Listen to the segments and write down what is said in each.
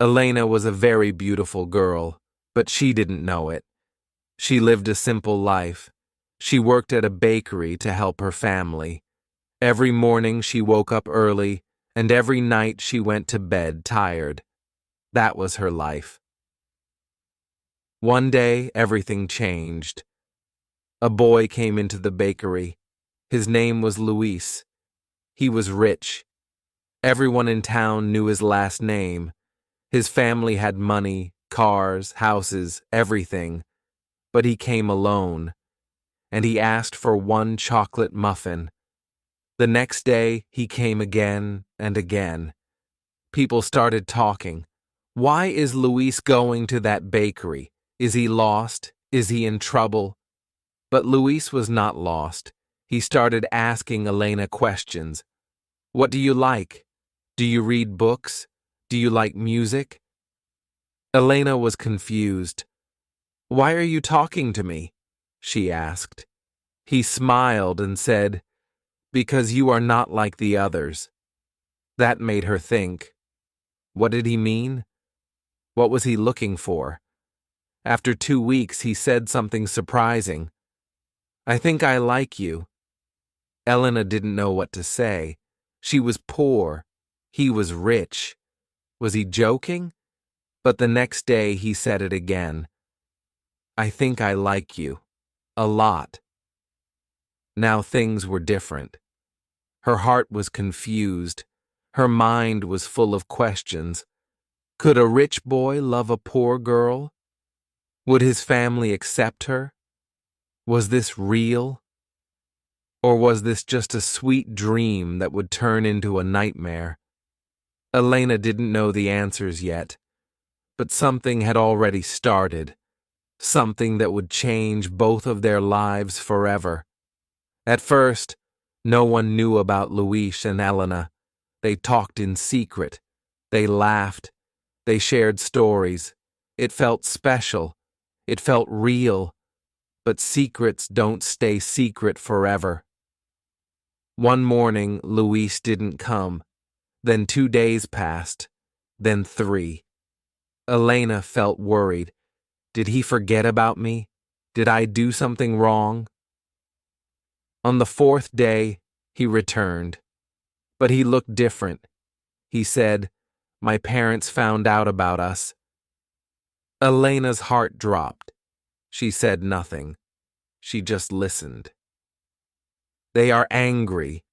Elena was a very beautiful girl, but she didn't know it. She lived a simple life. She worked at a bakery to help her family. Every morning she woke up early, and every night she went to bed tired. That was her life. One day, everything changed. A boy came into the bakery. His name was Luis. He was rich. Everyone in town knew his last name. His family had money, cars, houses, everything. But he came alone, and he asked for one chocolate muffin. The next day, he came again and again. People started talking. Why is Luis going to that bakery? Is he lost? Is he in trouble? But Luis was not lost. He started asking Elena questions. What do you like? Do you read books? Do you like music? Elena was confused. Why are you talking to me? She asked. He smiled and said, because you are not like the others. That made her think. What did he mean? What was he looking for? After 2 weeks, he said something surprising. I think I like you. Elena didn't know what to say. She was poor. He was rich. Was he joking? But the next day he said it again. I think I like you. A lot. Now things were different. Her heart was confused. Her mind was full of questions. Could a rich boy love a poor girl? Would his family accept her? Was this real? Or was this just a sweet dream that would turn into a nightmare? Elena didn't know the answers yet, but something had already started. Something that would change both of their lives forever. At first, no one knew about Luis and Elena. They talked in secret. They laughed. They shared stories. It felt special. It felt real. But secrets don't stay secret forever. One morning, Luis didn't come. Then 2 days passed. Then 3. Elena felt worried. Did he forget about me? Did I do something wrong? On the 4th day, he returned. But he looked different. He said, my parents found out about us. Elena's heart dropped. She said nothing. She just listened. They are angry,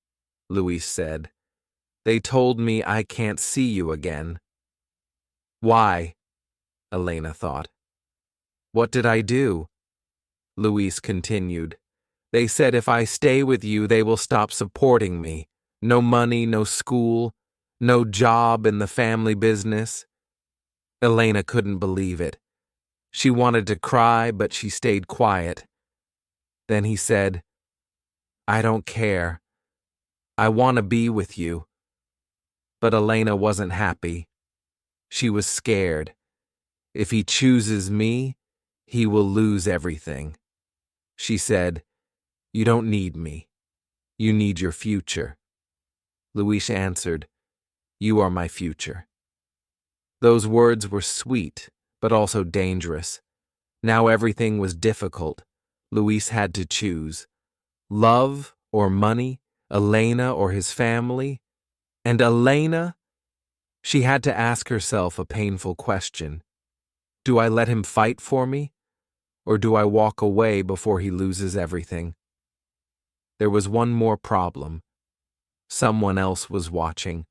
Luis said. They told me I can't see you again. Why? Elena thought. What did I do? Luis continued. They said if I stay with you, they will stop supporting me. No money, no school, no job in the family business. Elena couldn't believe it. She wanted to cry, but she stayed quiet. Then he said, I don't care. I want to be with you. But Elena wasn't happy. She was scared. If he chooses me, he will lose everything. She said, you don't need me. You need your future. Luis answered, you are my future. Those words were sweet, but also dangerous. Now everything was difficult. Luis had to choose. Love or money, Elena or his family. And Elena? She had to ask herself a painful question. Do I let him fight for me? Or do I walk away before he loses everything? There was one more problem. Someone else was watching.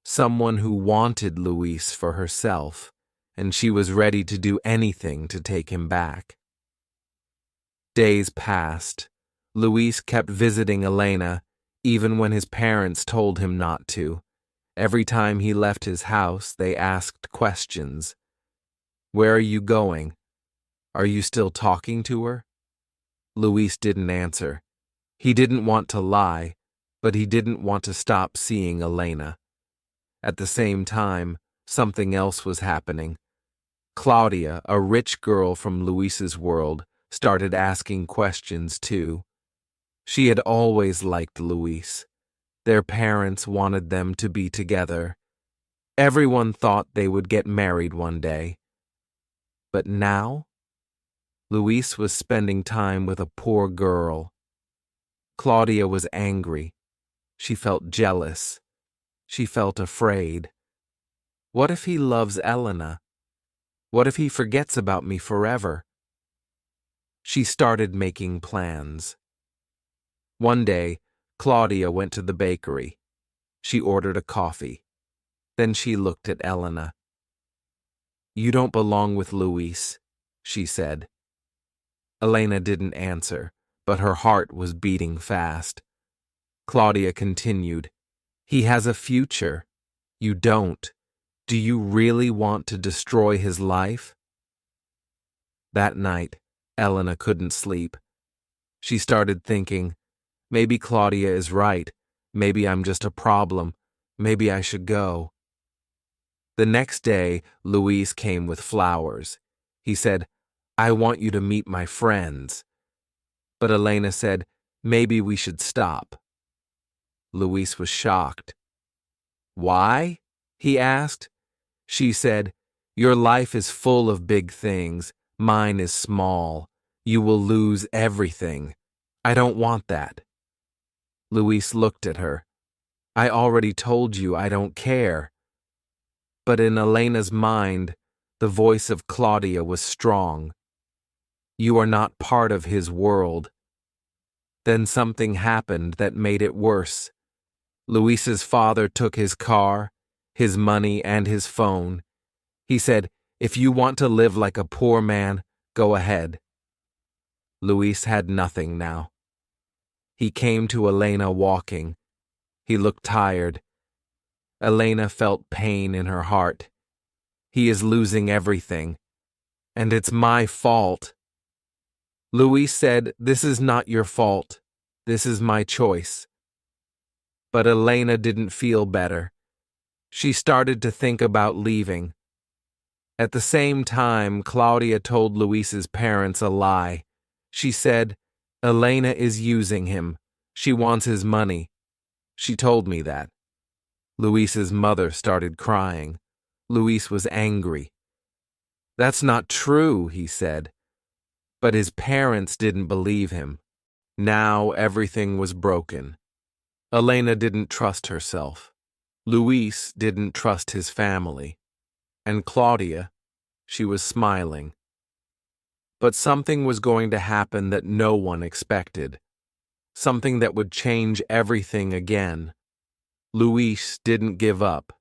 Someone who wanted Luis for herself, and she was ready to do anything to take him back. Days passed. Luis kept visiting Elena, even when his parents told him not to. Every time he left his house, they asked questions. Where are you going? Are you still talking to her? Luis didn't answer. He didn't want to lie, but he didn't want to stop seeing Elena. At the same time, something else was happening. Claudia, a rich girl from Luis's world, started asking questions too. She had always liked Luis. Their parents wanted them to be together. Everyone thought they would get married one day. But now, Luis was spending time with a poor girl. Claudia was angry. She felt jealous. She felt afraid. What if he loves Elena? What if he forgets about me forever? She started making plans. One day, Claudia went to the bakery. She ordered a coffee. Then she looked at Elena. "You don't belong with Luis," she said. Elena didn't answer, but her heart was beating fast. Claudia continued, "He has a future. You don't. Do you really want to destroy his life?" That night, Elena couldn't sleep. She started thinking, maybe Claudia is right. Maybe I'm just a problem. Maybe I should go. The next day, Luis came with flowers. He said, "I want you to meet my friends." But Elena said, "Maybe we should stop." Luis was shocked. "Why?" he asked. She said, "Your life is full of big things. Mine is small. You will lose everything. I don't want that." Luis looked at her. "I already told you I don't care." But in Elena's mind, the voice of Claudia was strong. "You are not part of his world." Then something happened that made it worse. Luis's father took his car, his money, and his phone. He said, "If you want to live like a poor man, go ahead." Luis had nothing now. He came to Elena walking. He looked tired. Elena felt pain in her heart. He is losing everything. And it's my fault. Luis said, "This is not your fault. This is my choice." But Elena didn't feel better. She started to think about leaving. At the same time, Claudia told Luis's parents a lie. She said, "Elena is using him. She wants his money. She told me that." Luis's mother started crying. Luis was angry. "That's not true," he said. But his parents didn't believe him. Now everything was broken. Elena didn't trust herself. Luis didn't trust his family. And Claudia, she was smiling. But something was going to happen that no one expected. Something that would change everything again. Luis didn't give up.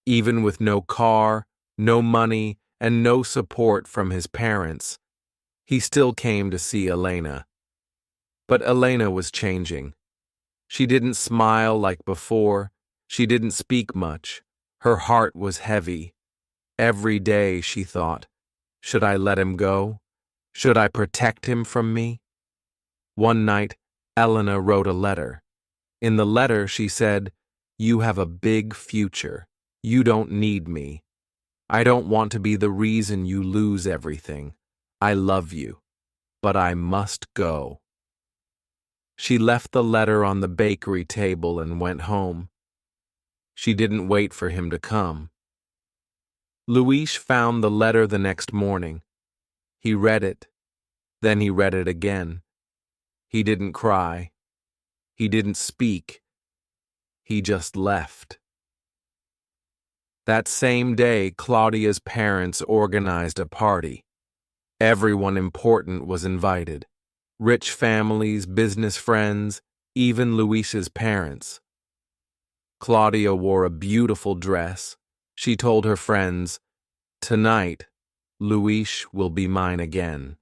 Even with no car, no money, and no support from his parents, he still came to see Elena. But Elena was changing. She didn't smile like before. She didn't speak much. Her heart was heavy. Every day she thought, should I let him go? Should I protect him from me? One night, Elena wrote a letter. In the letter, she said, "You have a big future. You don't need me. I don't want to be the reason you lose everything. I love you, but I must go." She left the letter on the bakery table and went home. She didn't wait for him to come. Luis found the letter the next morning. He read it. Then he read it again. He didn't cry. He didn't speak. He just left. That same day, Claudia's parents organized a party. Everyone important was invited. Rich families, business friends, even Luis's parents. Claudia wore a beautiful dress. She told her friends, "Tonight, Luis will be mine again."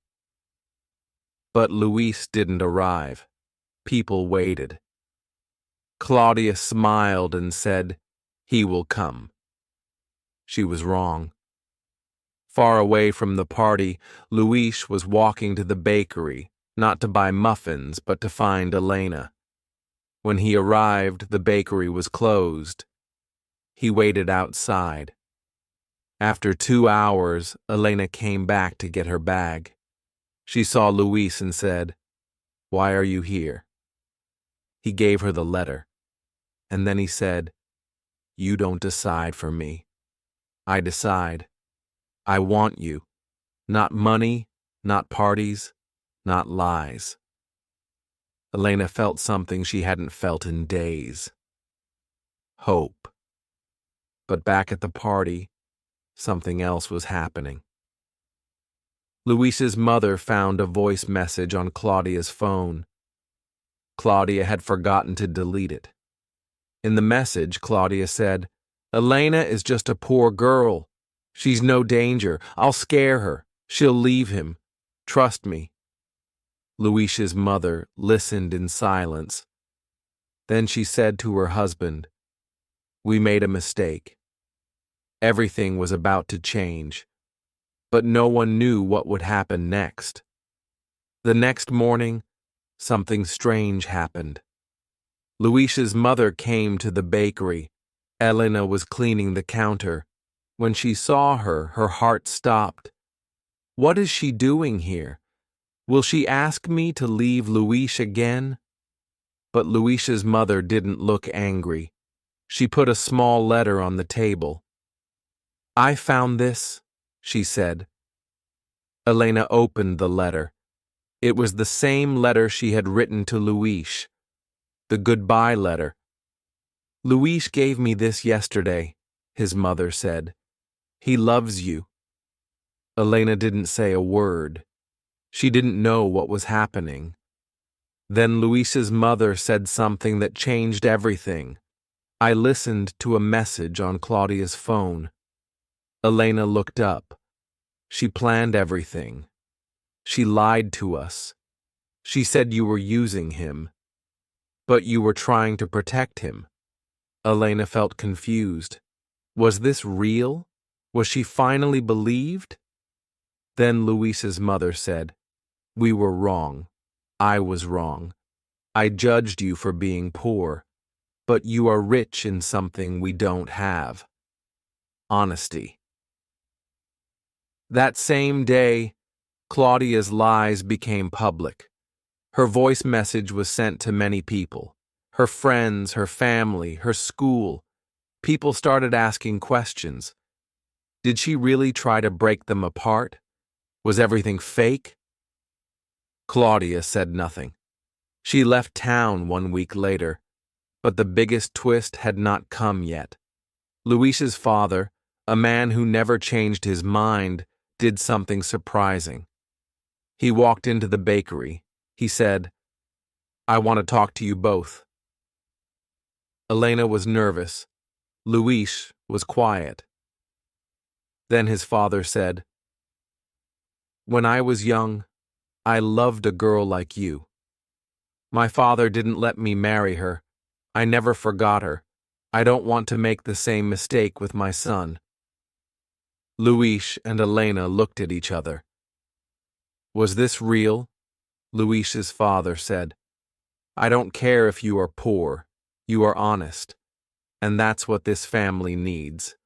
But Luis didn't arrive. People waited. Claudia smiled and said, "He will come." She was wrong. Far away from the party, Luis was walking to the bakery, not to buy muffins, but to find Elena. When he arrived, the bakery was closed. He waited outside. After 2 hours, Elena came back to get her bag. She saw Luis and said, "Why are you here?" He gave her the letter, and then he said, You don't decide for me. I decide. I want you. Not money, not parties, not lies. Elena felt something she hadn't felt in days. Hope. But back at the party, something else was happening. Luis's mother found a voice message on Claudia's phone. Claudia had forgotten to delete it. In the message, Claudia said, "Elena is just a poor girl. She's no danger. I'll scare her. She'll leave him. Trust me." Luis's mother listened in silence. Then she said to her husband, "We made a mistake." Everything was about to change, but no one knew what would happen next. The next morning, something strange happened. Luis's mother came to the bakery. Elena was cleaning the counter. When she saw her, her heart stopped. What is she doing here? Will she ask me to leave Luis again? But Luis's mother didn't look angry. She put a small letter on the table. "I found this," she said. Elena opened the letter. It was the same letter she had written to Luis. The goodbye letter. "Luis gave me this yesterday," his mother said. "He loves you." Elena didn't say a word. She didn't know what was happening. Then Luis's mother said something that changed everything. I listened to a message on Claudia's phone. Elena looked up. She planned everything. She lied to us. She said you were using him. But you were trying to protect him. Elena felt confused. Was this real? Was she finally believed? Then Luis's mother said, "We were wrong. I was wrong. I judged you for being poor. But you are rich in something we don't have. Honesty." That same day, Claudia's lies became public. Her voice message was sent to many people. Her friends, her family, her school. People started asking questions. Did she really try to break them apart? Was everything fake? Claudia said nothing. She left town 1 week later, but the biggest twist had not come yet. Luis's father, a man who never changed his mind, did something surprising. He walked into the bakery. He said, "I want to talk to you both." Elena was nervous. Luis was quiet. Then his father said, "When I was young, I loved a girl like you. My father didn't let me marry her. I never forgot her. I don't want to make the same mistake with my son." Luis and Elena looked at each other. "Was this real?" Luis's father said. "I don't care if you are poor. You are honest. And that's what this family needs."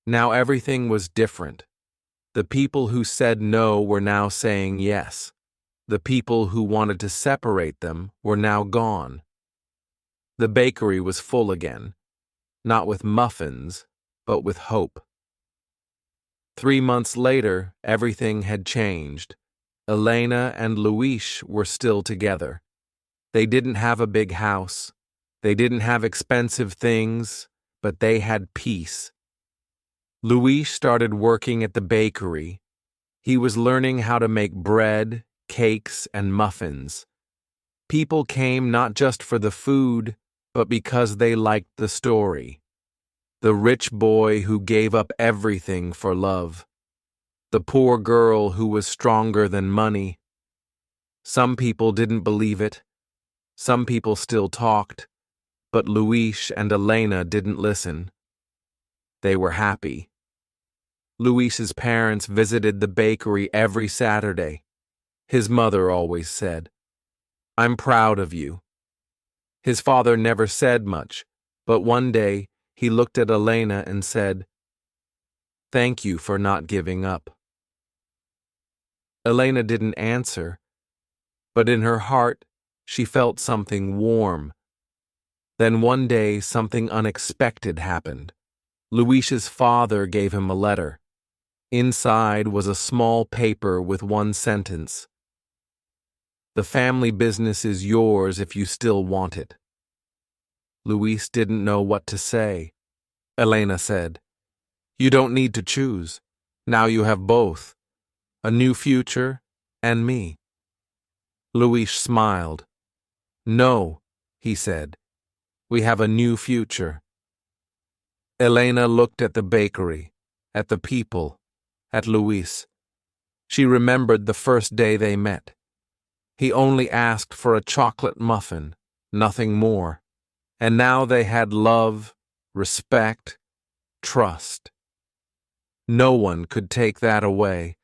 Now everything was different. The people who said no were now saying yes. The people who wanted to separate them were now gone. The bakery was full again, not with muffins, but with hope. 3 months later, everything had changed. Elena and Luis were still together. They didn't have a big house. They didn't have expensive things, but they had peace. Luis started working at the bakery. He was learning how to make bread, cakes, and muffins. People came not just for the food, but because they liked the story. The rich boy who gave up everything for love. The poor girl who was stronger than money. Some people didn't believe it. Some people still talked. But Luis and Elena didn't listen. They were happy. Luis's parents visited the bakery every Saturday. His mother always said, "I'm proud of you." His father never said much, but one day he looked at Elena and said, "Thank you for not giving up." Elena didn't answer, but in her heart she felt something warm. Then one day something unexpected happened. Luis's father gave him a letter. Inside was a small paper with one sentence. "The family business is yours if you still want it." Luis didn't know what to say. Elena said, "You don't need to choose. Now you have both, a new future and me." Luis smiled. "No," he said, "we have a new future." Elena looked at the bakery, at the people, at Luis. She remembered the first day they met. He only asked for a chocolate muffin, nothing more. And now they had love, respect, trust. No one could take that away.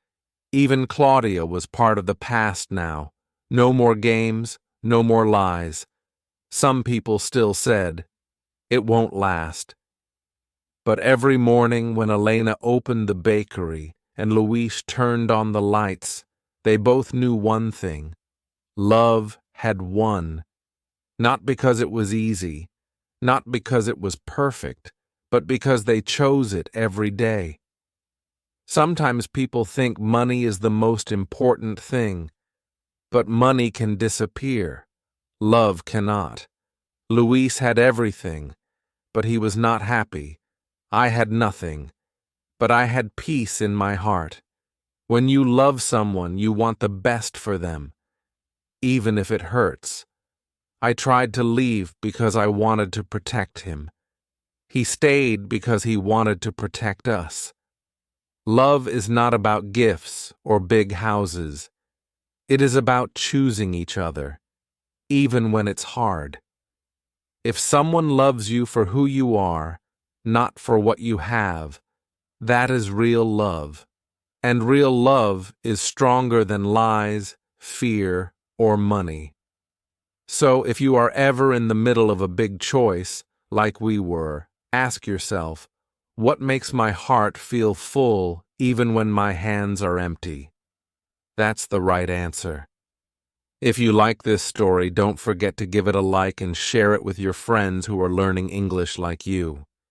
Even Claudia was part of the past now. No more games, no more lies. Some people still said, "It won't last." But every morning when Elena opened the bakery and Luis turned on the lights, they both knew one thing. Love had won. Not because it was easy, not because it was perfect, but because they chose it every day. Sometimes people think money is the most important thing, but money can disappear. Love cannot. Luis had everything, but he was not happy. I had nothing, but I had peace in my heart. When you love someone, you want the best for them, even if it hurts. I tried to leave because I wanted to protect him. He stayed because he wanted to protect us. Love is not about gifts or big houses. It is about choosing each other, even when it's hard. If someone loves you for who you are, not for what you have, that is real love. And real love is stronger than lies, fear, or money. So if you are ever in the middle of a big choice, like we were, ask yourself, what makes my heart feel full even when my hands are empty? That's the right answer. If you like this story, don't forget to give it a like and share it with your friends who are learning English like you.